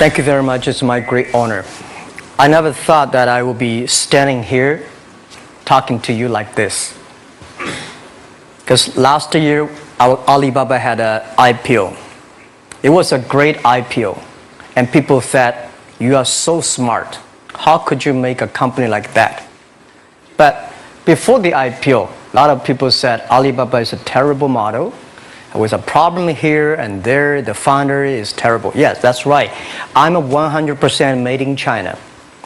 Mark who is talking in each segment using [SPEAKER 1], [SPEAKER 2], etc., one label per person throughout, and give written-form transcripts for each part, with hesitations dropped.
[SPEAKER 1] Thank you very much. It's my great honor. I never thought that I would be standing here talking to you like this. Because last year, Alibaba had an IPO. It was a great IPO. And people said, you are so smart. How could you make a company like that? But before the IPO, a lot of people said Alibaba is a terrible model. There was a problem here and there. The founder is terrible. Yes, that's right. I'm a 100% made in China.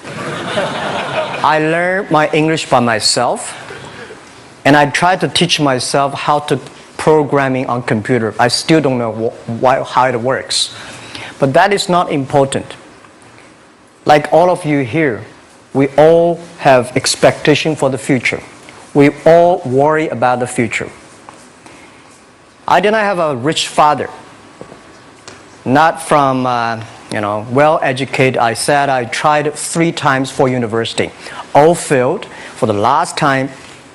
[SPEAKER 1] I learned my English by myself. And I tried to teach myself how to programming on computer. I still don't know how it works. But that is not important. Like all of you here, we all have expectation for the future. We all worry about the future. I did not have a rich father. Not from, well-educated. I said I tried 3 times for university. All failed. For the last time,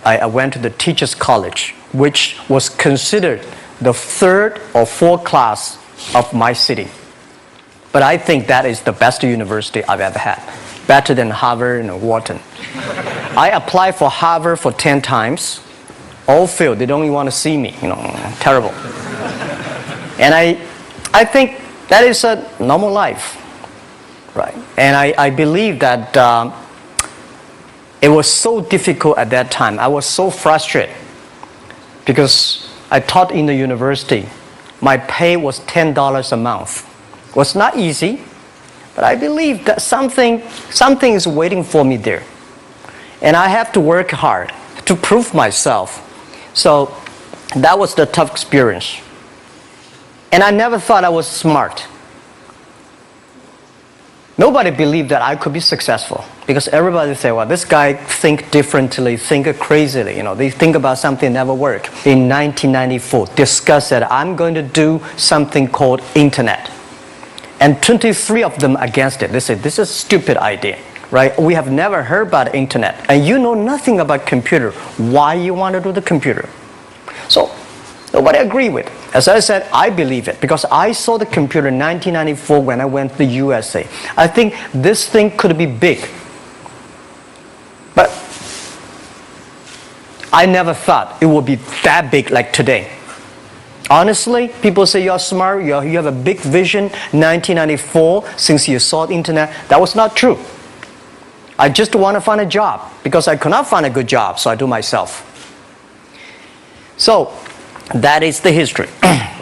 [SPEAKER 1] I went to the teacher's college, which was considered the 3rd or 4th class of my city. But I think that is the best university I've ever had. Better than Harvard and Wharton. I applied for Harvard for 10 times. All failed. They don't even want to see me. Terrible. And I think that is a normal life. Right? And I believe that it was so difficult at that time. I was so frustrated. Because I taught in the university. My pay was $10 a month. It was not easy, but I believe that something is waiting for me there. And I have to work hard to prove myself. So that was the tough experience. And I never thought I was smart. Nobody believed that I could be successful. Because everybody say, well, this guy think differently, think crazily. They think about something never work. In 1994, discussed that I'm going to do something called internet. And 23 of them against it. They said, this is a stupid idea, right? We have never heard about internet. And you know nothing about computer. Why you want to do the computer? So, nobody agreed with it. As I said, I believe it. Because I saw the computer in 1994 when I went to the USA. I think this thing could be big. But I never thought it would be that big like today. Honestly, people say you're smart, you have a big vision. 1994, since you saw the internet, that was not true. I just want to find a job because I could not find a good job, so I do myself. So that is the history.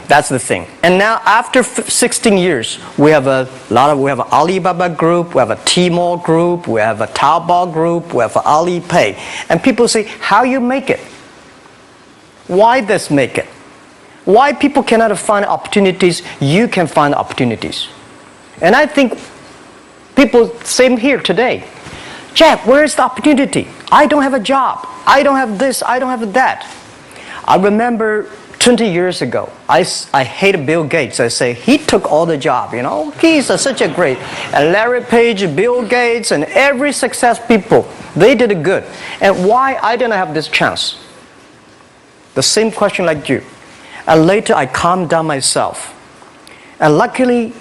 [SPEAKER 1] That's the thing. And now after 16 years, we have an Alibaba group, we have a Tmall group, we have a Taobao group, we have an Alipay. And people say, how you make it? Why this make it? Why people cannot find opportunities, you can find opportunities. And I think people, same here today. Jack, where is the opportunity? I don't have a job. I don't have this, I don't have that. I remember 20 years ago, I hated Bill Gates. I say, he took all the job, He's such a great. And Larry Page, Bill Gates, and every success people, they did it good. And why I didn't have this chance? The same question like you. And later I calmed down myself. And luckily,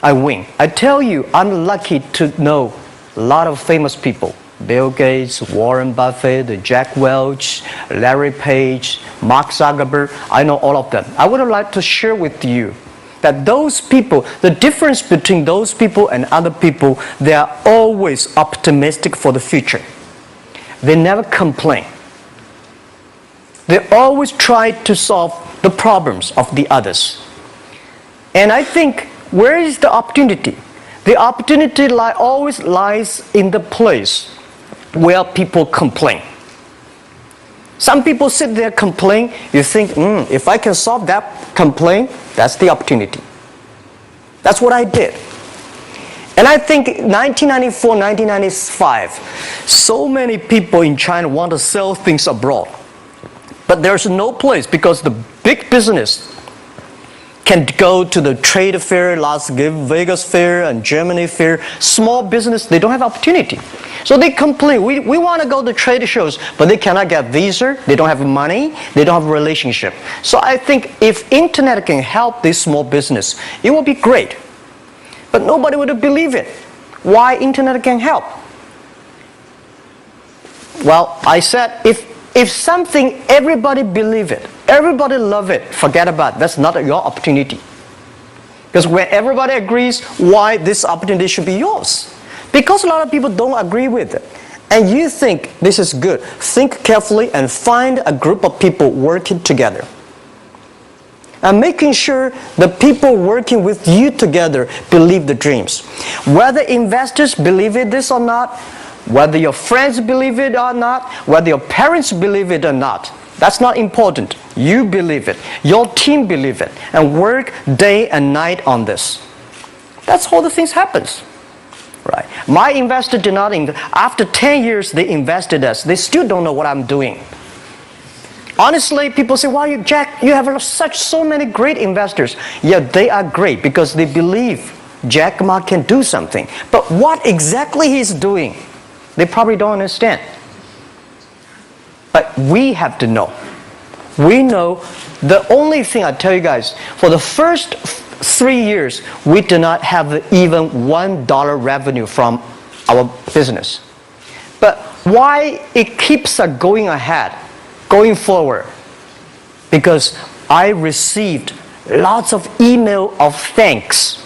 [SPEAKER 1] I win. I tell you, I'm lucky to know a lot of famous people. Bill Gates, Warren Buffett, Jack Welch, Larry Page, Mark Zuckerberg. I know all of them. I would like to share with you that those people, the difference between those people and other people, they are always optimistic for the future. They never complain. They always try to solve the problems of the others. And I think, where is the opportunity? The opportunity always lies in the place where people complain. Some people sit there complain. You think, if I can solve that complaint, that's the opportunity. That's what I did. And I think 1994, 1995, so many people in China want to sell things abroad. But there's no place because the big business can go to the trade fair, Las Vegas fair and Germany fair. Small business, they don't have opportunity. So they complain, we want to go to trade shows, but they cannot get visa, they don't have money, they don't have a relationship. So I think if internet can help this small business, it will be great. but nobody would believe it. Why internet can help? Well, I said if something everybody believe it, everybody love it, forget about it. That's not your opportunity. Because when everybody agrees, why this opportunity should be yours? Because a lot of people don't agree with it. And you think this is good. Think carefully and find a group of people working together. And making sure the people working with you together believe the dreams. Whether investors believe it this or not, whether your friends believe it or not, whether your parents believe it or not, that's not important. You believe it. Your team believe it. And work day and night on this. That's how the things happens. Right. My investor did not invest. After 10 years, they invested us. They still don't know what I'm doing. Honestly, people say, "Wow, Jack, you have so many great investors." Yeah, they are great because they believe Jack Ma can do something. But what exactly he's doing, they probably don't understand. But we have to know. We know the only thing I tell you guys, for the first 3 years, we do not have even $1 revenue from our business. But why it keeps us going ahead, going forward? Because I received lots of email of thanks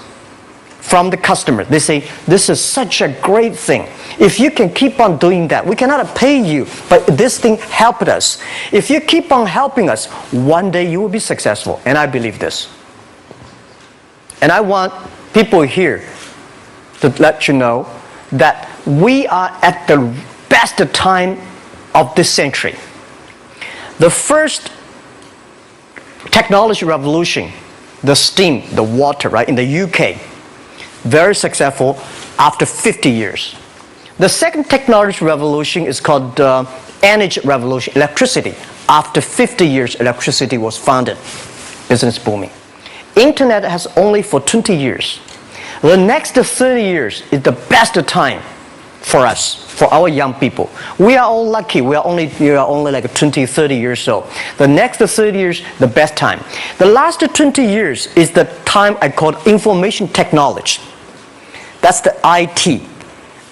[SPEAKER 1] from the customer. They say, "This is such a great thing. If you can keep on doing that, we cannot pay you, but this thing helped us. If you keep on helping us, one day you will be successful." And I believe this. And I want people here to let you know that we are at the best time of this century. The first technology revolution, the steam, the water, right, in the UK, very successful after 50 years. The second technology revolution is called energy revolution, electricity. After 50 years, electricity was founded, business booming. Internet has only for 20 years. The next 30 years is the best time for us, for our young people. We are all lucky. We are only like 20, 30 years old. The next 30 years, the best time. The last 20 years is the time I call information technology. That's the IT.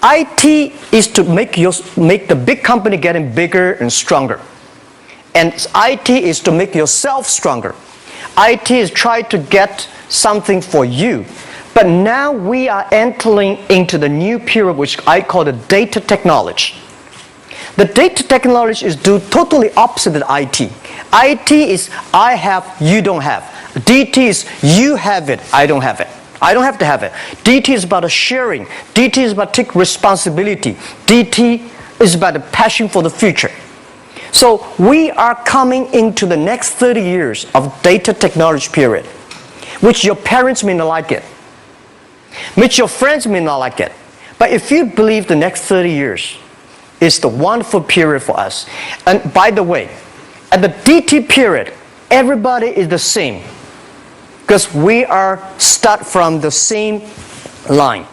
[SPEAKER 1] IT is to make the big company getting bigger and stronger. And IT is to make yourself stronger. IT is trying to get something for you. But now we are entering into the new period which I call the data technology. The data technology is totally opposite of IT. IT is I have, you don't have. DT is you have it, I don't have it. I don't have to have it. DT is about sharing. DT is about taking responsibility. DT is about the passion for the future. So we are coming into the next 30 years of data technology period, which your parents may not like it, which your friends may not like it. But if you believe the next 30 years is the wonderful period for us. And by the way, at the DT period, everybody is the same. Because we are start from the same line.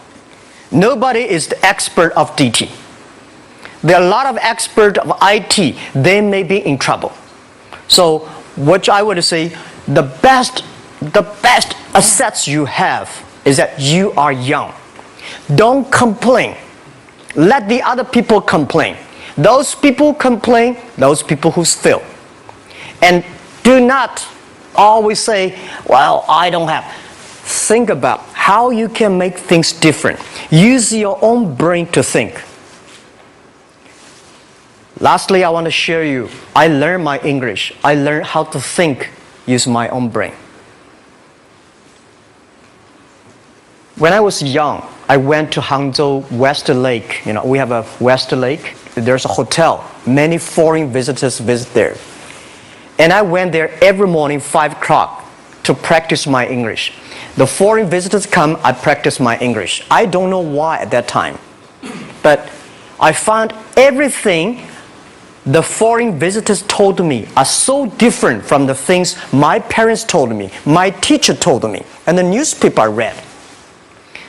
[SPEAKER 1] Nobody is the expert of DT. There are a lot of experts of IT. They may be in trouble. So what I would say, the best assets you have is that you are young. Don't complain. Let the other people complain. Those people complain, those people who fail. And do not always say, "Well, I don't have." Think about how you can make things different. Use your own brain to think. Lastly, I want to share you, I learned my English. I learned how to think using my own brain. When I was young, I went to Hangzhou West Lake. We have a West Lake. There's a hotel. Many foreign visitors visit there. And I went there every morning, 5 o'clock, to practice my English. The foreign visitors come, I practice my English. I don't know why at that time. But I found everything the foreign visitors told me are so different from the things my parents told me, my teacher told me, and the newspaper I read.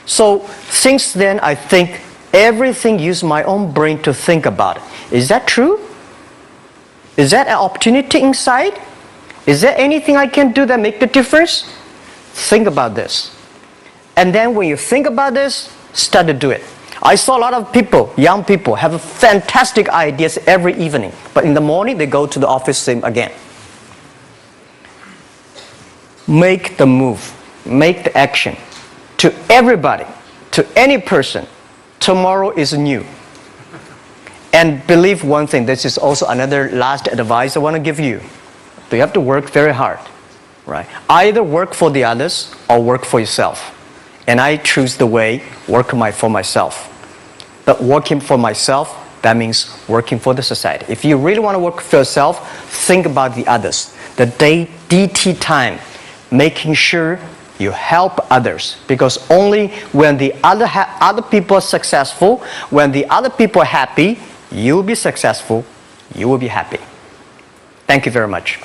[SPEAKER 1] So since then, I think everything use my own brain to think about it. Is that true? Is that an opportunity inside? Is there anything I can do that make the difference? Think about this. And then when you think about this, start to do it. I saw a lot of people, young people, have fantastic ideas every evening. But in the morning, they go to the office same again. Make the move. Make the action. To everybody, to any person, tomorrow is new. And believe one thing, this is also another last advice I want to give you. You have to work very hard, right? Either work for the others or work for yourself. And I choose the way, work for myself. But working for myself, that means working for the society. If you really want to work for yourself, think about the others. The DT time, making sure you help others. Because only when the other people are successful, when the other people are happy, you will be successful, you will be happy. Thank you very much.